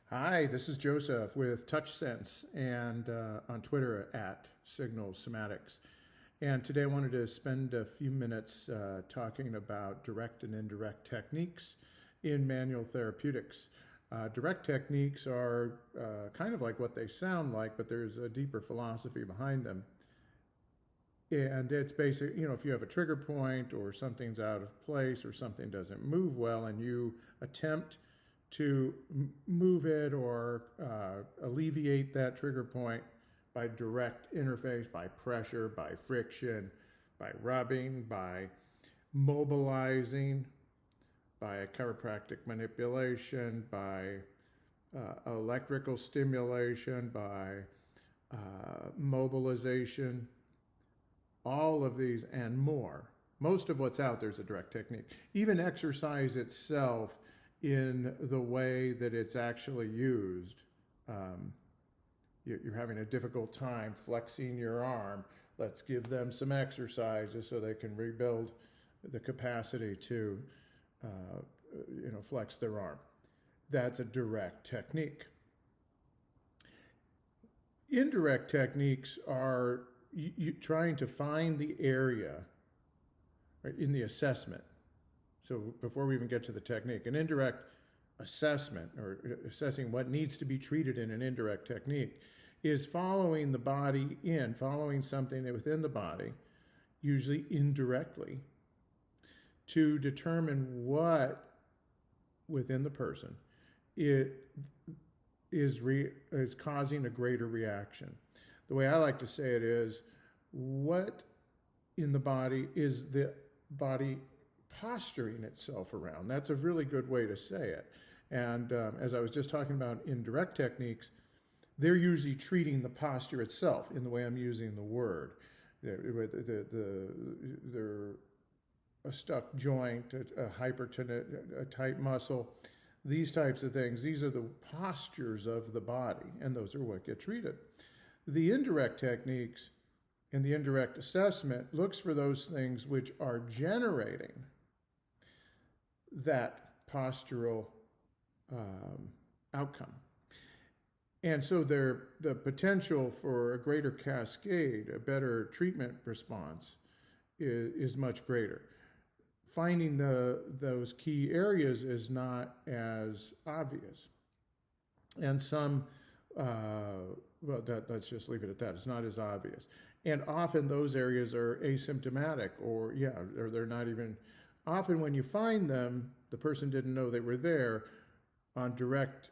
Hi, this is Joseph with TouchSense and on Twitter at Signal Somatics. And today I wanted to spend a few minutes talking about direct and indirect techniques in manual therapeutics. Direct techniques are kind of like what they sound like, but there's a deeper philosophy behind them. And it's basic, if you have a trigger point or something's out of place or something doesn't move well and you attempt to move it or alleviate that trigger point by direct interface, by pressure, by friction, by rubbing, by mobilizing, by a chiropractic manipulation, by electrical stimulation, by mobilization, all of these and more. Most of what's out there is a direct technique. Even exercise itself, in the way that it's actually used. You're having a difficult time flexing your arm. Let's give them some exercises so they can rebuild the capacity to flex their arm. That's a direct technique. Indirect techniques are trying to find the area, right, in the assessment. So before we even get to the technique, an indirect assessment or assessing what needs to be treated in an indirect technique is following the body following something within the body, usually indirectly, to determine what within the person is causing a greater reaction. The way I like to say it is, what in the body is the body posturing itself around? That's a really good way to say it. And as I was just talking about indirect techniques, they're usually treating the posture itself in the way I'm using the word. They're a stuck joint, a hypertonia, a tight muscle, these types of things. These are the postures of the body, and those are what get treated. The indirect techniques and the indirect assessment looks for those things which are generating that postural outcome. And so the potential for a greater cascade, a better treatment response is much greater. Finding those key areas is not as obvious. And some, let's just leave it at that. It's not as obvious. And often those areas are asymptomatic or they're not even. Often when you find them, the person didn't know they were there. On direct,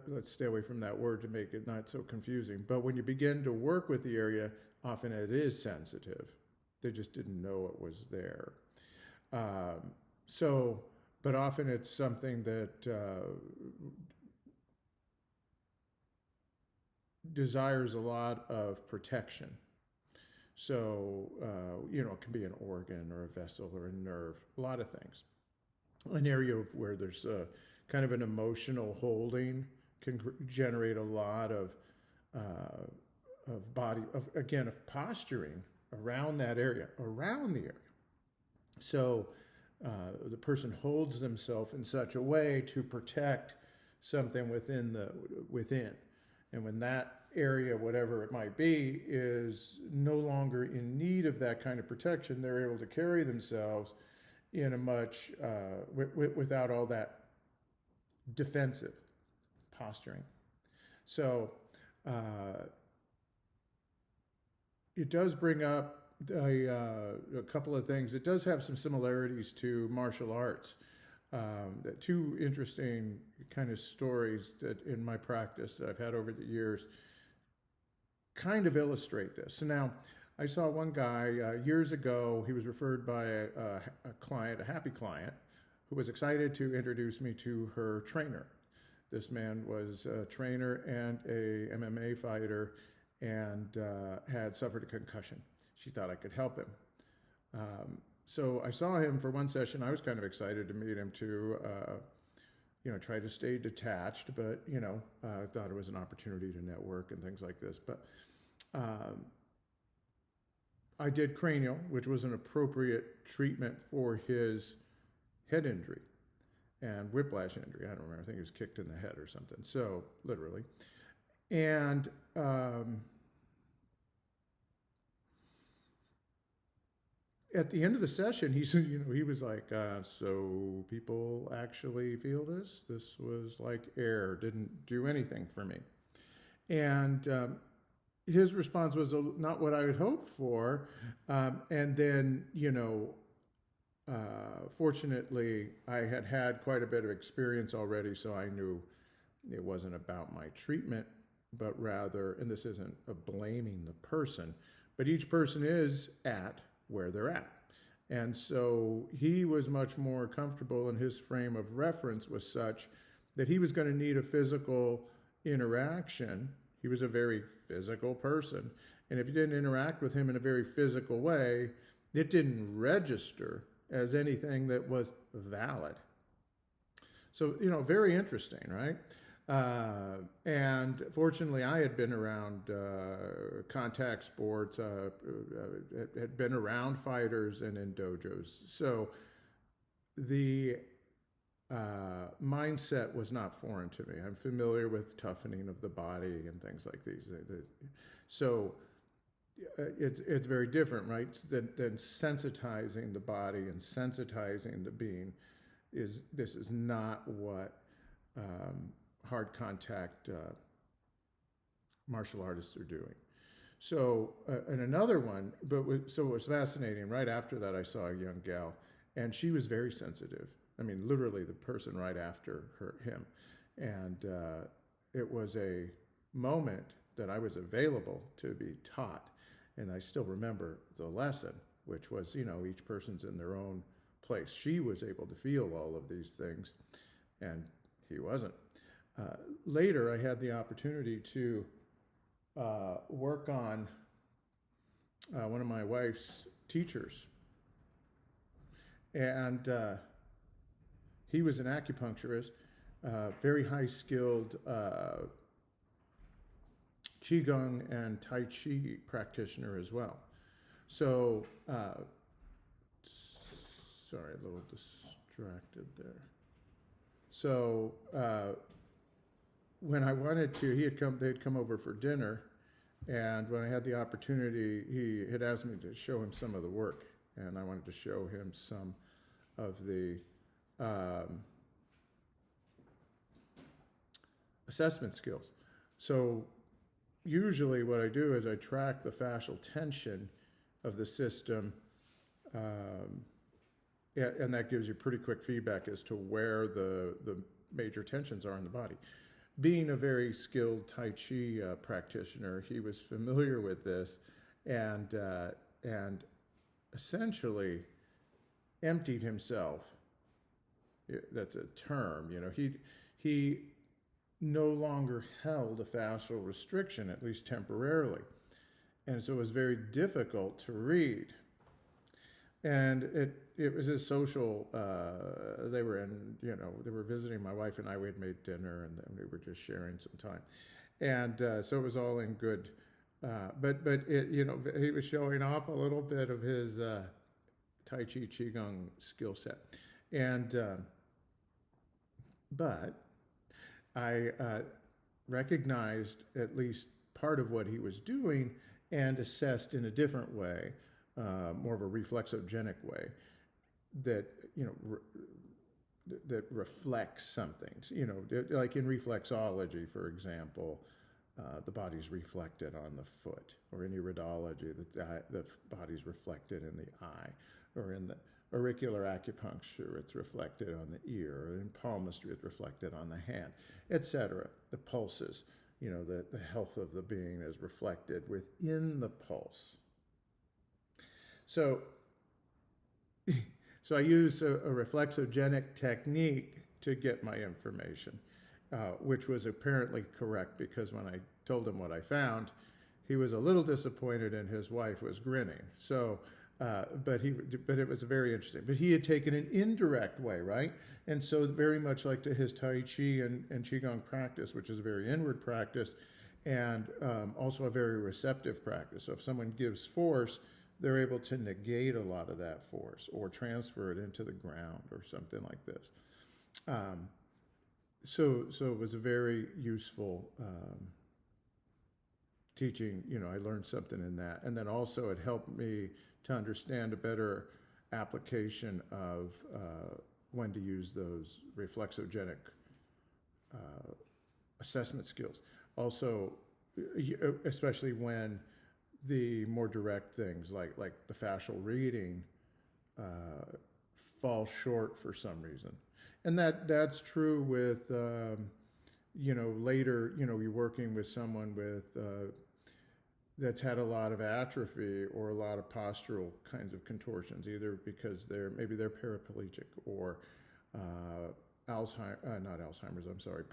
let's stay away from that word to make it not so confusing. But when you begin to work with the area, often it is sensitive. They just didn't know it was there. But often it's something that desires a lot of protection. So, it can be an organ or a vessel or a nerve, a lot of things. An area where there's kind of an emotional holding can generate a lot of posturing around that area, around the area. So the person holds themselves in such a way to protect something within. And when that area, whatever it might be, is no longer in need of that kind of protection, they're able to carry themselves in a much, without all that defensive posturing. So it does bring up a couple of things. It does have some similarities to martial arts. Two interesting kind of stories that in my practice that I've had over the years kind of illustrate this. So now, I saw one guy years ago. He was referred by a client, a happy client, who was excited to introduce me to her trainer. This man was a trainer and a MMA fighter and had suffered a concussion. She thought I could help him. So I saw him for one session. I was kind of excited to meet him to, try to stay detached, but, I thought it was an opportunity to network and things like this. But I did cranial, which was an appropriate treatment for his head injury. and whiplash injury. I don't remember. I think he was kicked in the head or something. So literally, and at the end of the session, he said, he was like, so people actually feel this? This was like air, didn't do anything for me. And his response was not what I had hoped for. And then, fortunately, I had quite a bit of experience already, so I knew it wasn't about my treatment, but rather, and this isn't a blaming the person, but each person is at where they're at. And so he was much more comfortable, and his frame of reference was such that he was going to need a physical interaction. He was a very physical person. And if you didn't interact with him in a very physical way, it didn't register as anything that was valid. So, very interesting, right? And fortunately, I had been around contact sports, had been around fighters and in dojos. So the mindset was not foreign to me. I'm familiar with toughening of the body and things like these. So it's very different, right? Than sensitizing the body and sensitizing the being. This is not what hard contact martial artists are doing. So, and another one, so it was fascinating. Right after that, I saw a young gal, and she was very sensitive. I mean, literally the person right after him. And it was a moment that I was available to be taught. And I still remember the lesson, which was, each person's in their own place. She was able to feel all of these things, and he wasn't. Later, I had the opportunity to work on one of my wife's teachers. And he was an acupuncturist, very high-skilled Qigong and Tai Chi practitioner as well. So, sorry, a little distracted there. So, when I wanted to, they'd come over for dinner, and when I had the opportunity, he had asked me to show him some of the work, and I wanted to show him some of the assessment skills. So usually what I do is I track the fascial tension of the system, and that gives you pretty quick feedback as to where the major tensions are in the body. Being a very skilled Tai Chi practitioner, he was familiar with this, and essentially emptied himself. That's a term, he no longer held a fascial restriction, at least temporarily. And so it was very difficult to read. And it was a social, they were they were visiting my wife and I. We had made dinner, and then we were just sharing some time. And so it was all in good, but he was showing off a little bit of his Tai Chi Qigong skill set. And, but I recognized at least part of what he was doing and assessed in a different way, more of a reflexogenic way, that that reflects something. Like in reflexology, for example, the body's reflected on the foot, or in iridology, the body's reflected in the eye, or in the auricular acupuncture, it's reflected on the ear, or in palmistry, it's reflected on the hand, etc. The pulses, the health of the being is reflected within the pulse. So I use a reflexogenic technique to get my information, which was apparently correct, because when I told him what I found, he was a little disappointed and his wife was grinning. So, but it was very interesting. But he had taken an indirect way, right? And so very much like to his Tai Chi and Qigong practice, which is a very inward practice, and also a very receptive practice. So if someone gives force, they're able to negate a lot of that force or transfer it into the ground or something like this. Um, so it was a very useful teaching. I learned something in that, and then also it helped me to understand a better application of when to use those reflexogenic assessment skills. Also, especially when the more direct things like the fascial reading fall short for some reason, and that's true with later you're working with someone with that's had a lot of atrophy or a lot of postural kinds of contortions, either because maybe they're paraplegic or not Alzheimer's, I'm sorry,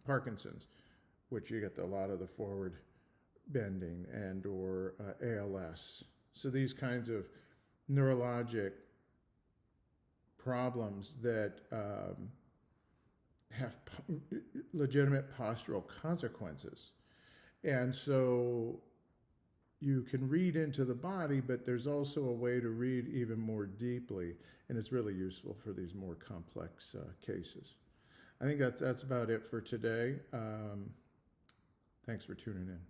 Parkinson's, which you get a lot of the forward bending, and or ALS. So these kinds of neurologic problems that have legitimate postural consequences. And so you can read into the body, but there's also a way to read even more deeply, and it's really useful for these more complex cases. I think that's about it for today. Thanks for tuning in.